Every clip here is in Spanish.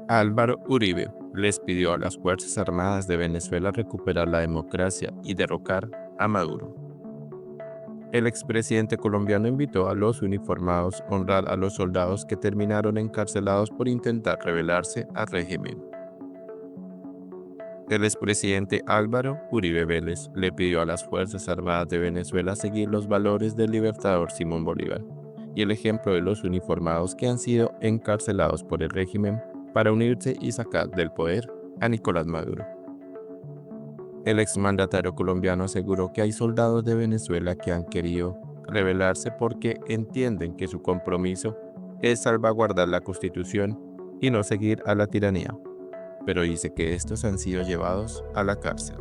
Álvaro Uribe les pidió a las Fuerzas Armadas de Venezuela recuperar la democracia y derrocar a Maduro. El expresidente colombiano invitó a los uniformados a honrar a los soldados que terminaron encarcelados por intentar rebelarse al régimen. El expresidente Álvaro Uribe Vélez le pidió a las Fuerzas Armadas de Venezuela seguir los valores del libertador Simón Bolívar y el ejemplo de los uniformados que han sido encarcelados por el régimen para unirse y sacar del poder a Nicolás Maduro. El exmandatario colombiano aseguró que hay soldados de Venezuela que han querido rebelarse porque entienden que su compromiso es salvaguardar la Constitución y no seguir a la tiranía, pero dice que estos han sido llevados a la cárcel.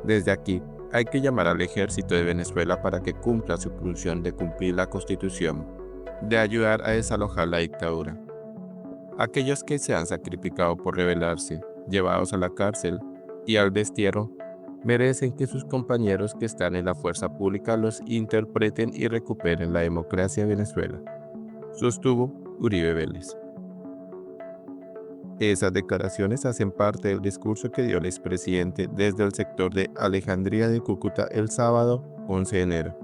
Desde aquí, hay que llamar al ejército de Venezuela para que cumpla su función de cumplir la Constitución, de ayudar a desalojar la dictadura. Aquellos que se han sacrificado por rebelarse, llevados a la cárcel y al destierro, merecen que sus compañeros que están en la fuerza pública los interpreten y recuperen la democracia de Venezuela, sostuvo Uribe Vélez. Esas declaraciones hacen parte del discurso que dio el expresidente desde el sector de Alejandría de Cúcuta el sábado 11 de enero,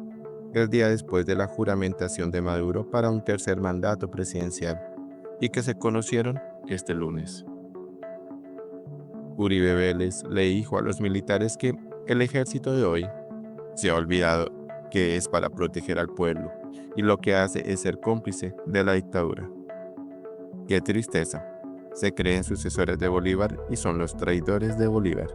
el día después de la juramentación de Maduro para un tercer mandato presidencial, y que se conocieron este lunes. Uribe Vélez le dijo a los militares que el ejército de hoy se ha olvidado que es para proteger al pueblo y lo que hace es ser cómplice de la dictadura. ¡Qué tristeza! Se creen sucesores de Bolívar y son los traidores de Bolívar.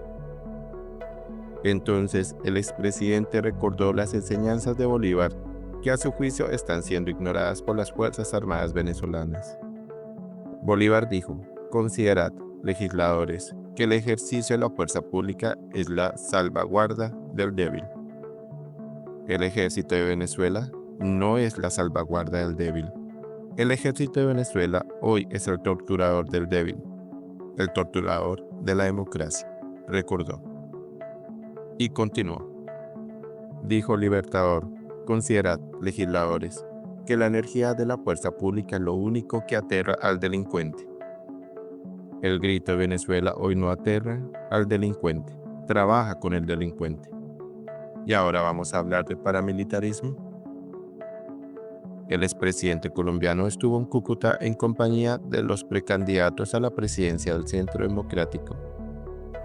Entonces el expresidente recordó las enseñanzas de Bolívar que a su juicio están siendo ignoradas por las Fuerzas Armadas venezolanas. Bolívar dijo: considerad, legisladores, que el ejercicio de la fuerza pública es la salvaguarda del débil. El ejército de Venezuela no es la salvaguarda del débil. El ejército de Venezuela hoy es el torturador del débil, el torturador de la democracia, recordó. Y continuó. Dijo Libertador: considerad, legisladores, que la energía de la fuerza pública es lo único que aterra al delincuente. El grito de Venezuela hoy no aterra al delincuente, trabaja con el delincuente. ¿Y ahora vamos a hablar de paramilitarismo? El expresidente colombiano estuvo en Cúcuta en compañía de los precandidatos a la presidencia del Centro Democrático,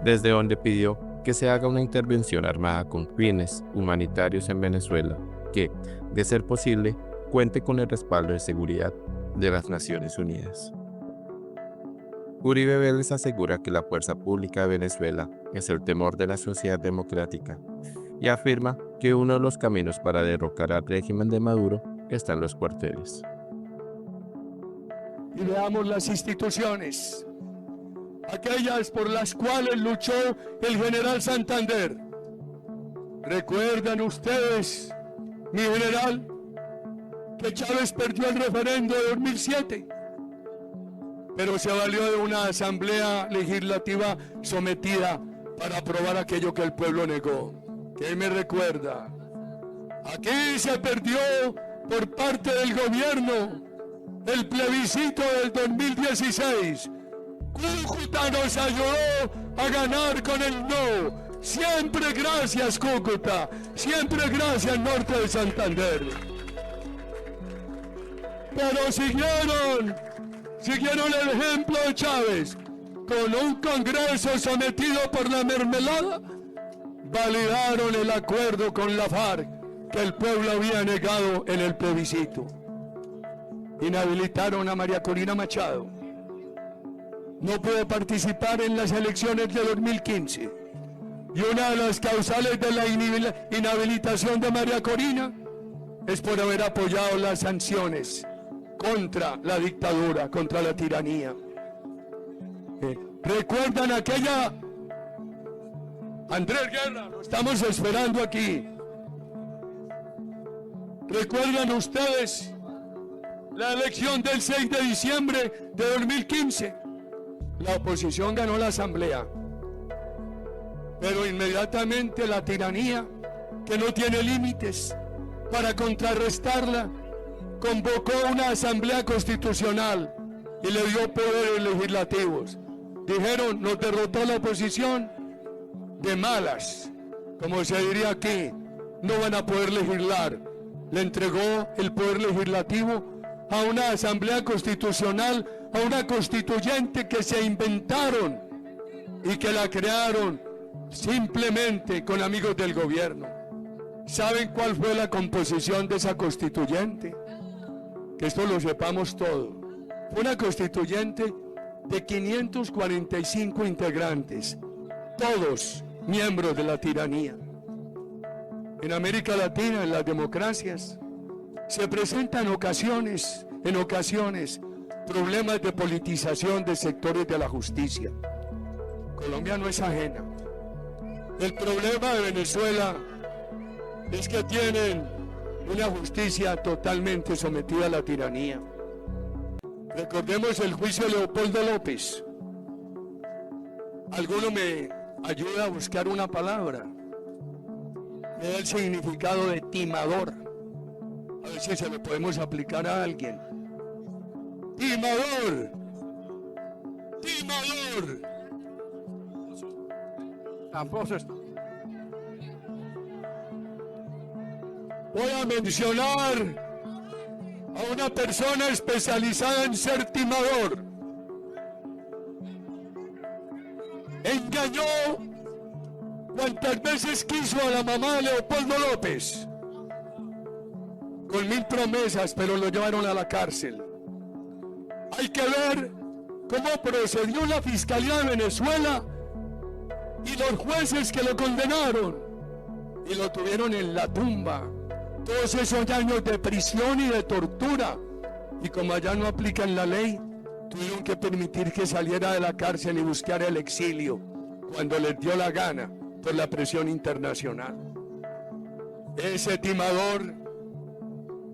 desde donde pidió que se haga una intervención armada con fines humanitarios en Venezuela, que, de ser posible, cuente con el respaldo de seguridad de las Naciones Unidas. Uribe Vélez asegura que la fuerza pública de Venezuela es el temor de la sociedad democrática y afirma que uno de los caminos para derrocar al régimen de Maduro está en los cuarteles. Y veamos las instituciones, aquellas por las cuales luchó el general Santander. ¿Recuerdan ustedes, mi general, que Chávez perdió el referendo de 2007? Pero se valió de una asamblea legislativa sometida para aprobar aquello que el pueblo negó. ¿Qué me recuerda? Aquí se perdió por parte del gobierno el plebiscito del 2016. Cúcuta nos ayudó a ganar con el no. Siempre gracias, Cúcuta. Siempre gracias, Norte de Santander. Pero siguieron el ejemplo de Chávez, con un Congreso sometido por la mermelada, validaron el acuerdo con la FARC que el pueblo había negado en el plebiscito. Inhabilitaron a María Corina Machado. No pudo participar en las elecciones de 2015. Y una de las causales de la inhabilitación de María Corina es por haber apoyado las sanciones contra la dictadura, contra la tiranía. ¿Recuerdan aquella? Andrés Guerra, lo estamos esperando aquí. ¿Recuerdan ustedes la elección del 6 de diciembre de 2015? La oposición ganó la asamblea, pero inmediatamente la tiranía, que no tiene límites, para contrarrestarla, convocó una asamblea constitucional y le dio poderes legislativos. Dijeron, nos derrotó la oposición de malas, como se diría aquí, no van a poder legislar. Le entregó el poder legislativo a una asamblea constitucional, a una constituyente que se inventaron y que la crearon simplemente con amigos del gobierno. ¿Saben cuál fue la composición de esa constituyente? Que esto lo sepamos todo. Fue una constituyente de 545 integrantes, todos miembros de la tiranía. En América Latina, en las democracias, se presentan en ocasiones, problemas de politización de sectores de la justicia. Colombia no es ajena. El problema de Venezuela es que tienen una justicia totalmente sometida a la tiranía. Recordemos el juicio de Leopoldo López. ¿Alguno me ayuda a buscar una palabra? Me da el significado de timador. A ver si se lo podemos aplicar a alguien. Timador. Timador. Tampoco es... Voy a mencionar a una persona especializada en ser timador. Engañó cuantas veces quiso a la mamá de Leopoldo López, con 1000 promesas, pero lo llevaron a la cárcel. Hay que ver cómo procedió la Fiscalía de Venezuela y los jueces que lo condenaron y lo tuvieron en la tumba. Todos esos años de prisión y de tortura, y como allá no aplican la ley, tuvieron que permitir que saliera de la cárcel y buscara el exilio cuando les dio la gana por la presión internacional. Ese timador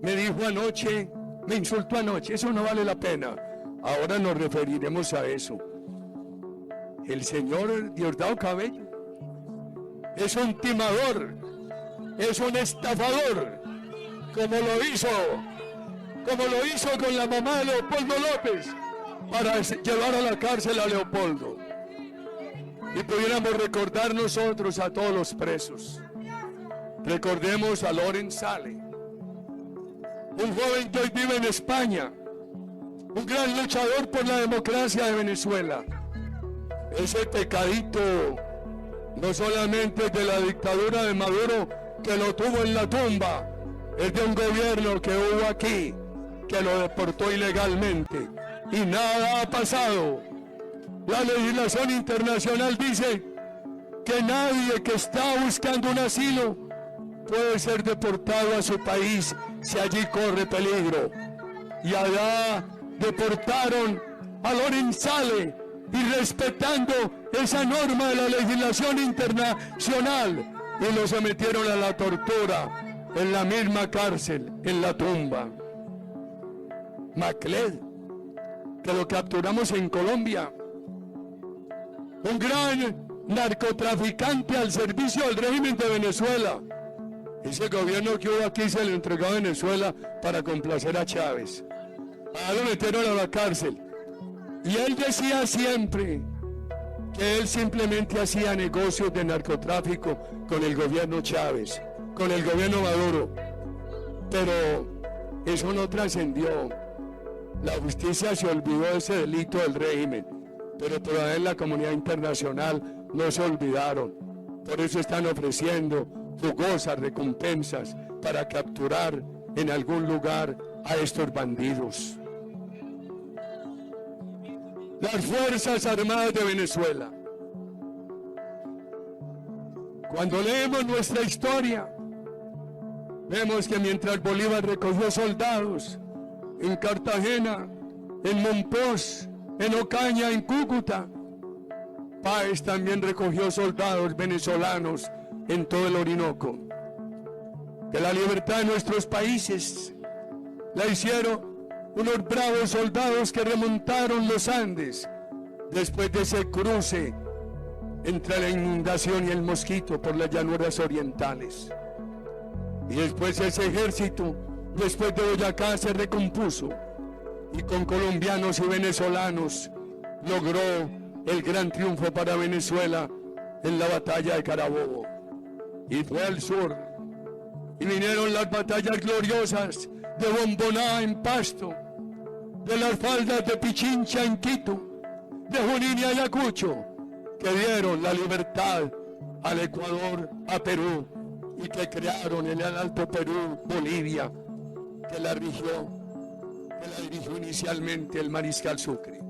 me dijo anoche, me insultó anoche, eso no vale la pena. Ahora nos referiremos a eso. El señor Diosdado Cabello es un timador, es un estafador, como lo hizo con la mamá de Leopoldo López, para llevar a la cárcel a Leopoldo. Y pudiéramos recordar nosotros a todos los presos. Recordemos a Lorenz Sale, un joven que hoy vive en España, un gran luchador por la democracia de Venezuela. Ese pecadito no solamente es de la dictadura de Maduro, que lo tuvo en la tumba, es de un gobierno que hubo aquí, que lo deportó ilegalmente, y nada ha pasado. La legislación internacional dice que nadie que está buscando un asilo puede ser deportado a su país si allí corre peligro. Y allá deportaron a Lorenz Sale, y respetando esa norma de la legislación internacional, y lo sometieron a la tortura en la misma cárcel, en la tumba. Macled, que lo capturamos en Colombia, un gran narcotraficante al servicio del régimen de Venezuela. Ese gobierno que hubo aquí se le entregó a Venezuela para complacer a Chávez. Ahora lo metieron a la cárcel. Y él decía siempre que él simplemente hacía negocios de narcotráfico con el gobierno Chávez, con el gobierno Maduro. Pero eso no trascendió. La justicia se olvidó de ese delito del régimen, pero todavía en la comunidad internacional no se olvidaron. Por eso están ofreciendo jugosas recompensas para capturar en algún lugar a estos bandidos. Las Fuerzas Armadas de Venezuela. Cuando leemos nuestra historia, vemos que mientras Bolívar recogió soldados en Cartagena, en Monpós, en Ocaña, en Cúcuta, Páez también recogió soldados venezolanos en todo el Orinoco. Que la libertad de nuestros países la hicieron unos bravos soldados que remontaron los Andes después de ese cruce entre la inundación y el Mosquito por las llanuras orientales. Y después ese ejército, después de Boyacá, se recompuso y con colombianos y venezolanos logró el gran triunfo para Venezuela en la batalla de Carabobo. Y fue al sur, y vinieron las batallas gloriosas de Bomboná en Pasto, de las faldas de Pichincha en Quito, de Junín y Ayacucho, que dieron la libertad al Ecuador, a Perú, y que crearon en el Alto Perú, Bolivia, que la dirigió inicialmente el mariscal Sucre.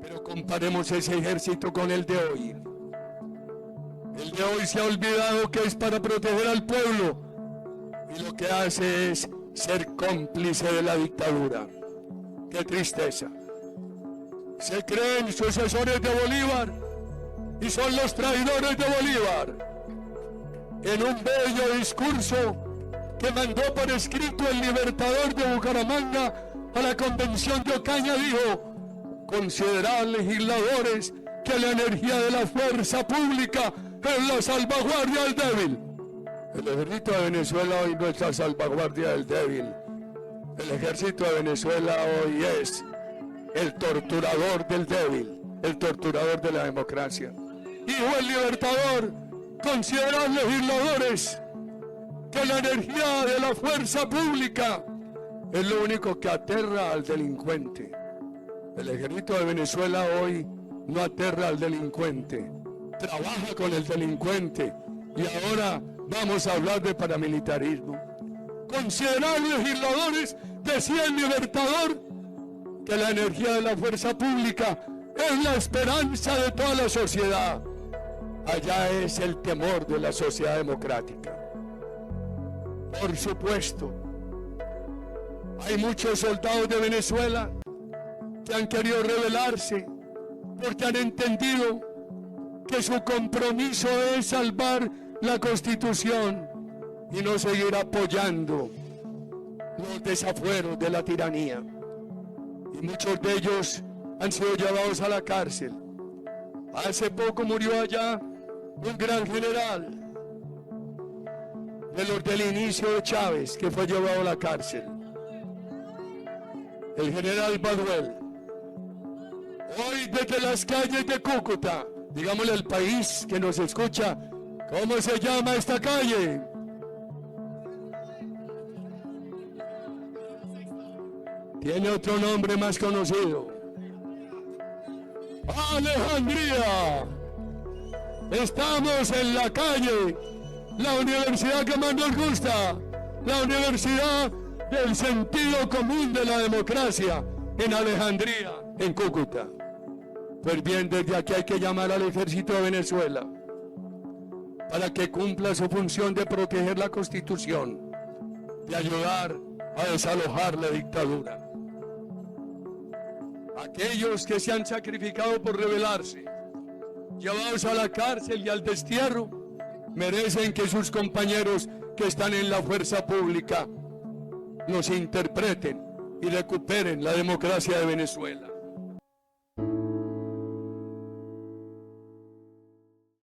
Pero comparemos ese ejército con el de hoy. El de hoy se ha olvidado que es para proteger al pueblo y lo que hace es ser cómplice de la dictadura. ¡Qué tristeza! Se creen sucesores de Bolívar y son los traidores de Bolívar. En un bello discurso que mandó por escrito el libertador de Bucaramanga a la convención de Ocaña, dijo: considerad, legisladores, que la energía de la fuerza pública es la salvaguardia del débil. El ejército de Venezuela hoy no es la salvaguardia del débil. El ejército de Venezuela hoy es el torturador del débil, el torturador de la democracia. Dijo el libertador: considerad, legisladores, que la energía de la fuerza pública es lo único que aterra al delincuente. El ejército de Venezuela hoy no aterra al delincuente, trabaja con el delincuente. Y ahora vamos a hablar de paramilitarismo. Considerad, legisladores, decía el libertador, que la energía de la fuerza pública es la esperanza de toda la sociedad. Allá es el temor de la sociedad democrática. Por supuesto, hay muchos soldados de Venezuela que han querido rebelarse porque han entendido que su compromiso es salvar la Constitución y no seguir apoyando los desafueros de la tiranía. Y muchos de ellos han sido llevados a la cárcel. Hace poco murió allá un gran general de los del inicio de Chávez, que fue llevado a la cárcel, el general Baduel. Hoy desde las calles de Cúcuta, digámosle al país que nos escucha, ¿cómo se llama esta calle? Tiene otro nombre más conocido: Alejandría. Estamos en la calle, la universidad que más nos gusta, la universidad del sentido común de la democracia, en Alejandría, en Cúcuta. Pues bien, desde aquí hay que llamar al ejército de Venezuela para que cumpla su función de proteger la Constitución, de ayudar a desalojar la dictadura. Aquellos que se han sacrificado por rebelarse, llevados a la cárcel y al destierro, merecen que sus compañeros que están en la fuerza pública los interpreten y recuperen la democracia de Venezuela.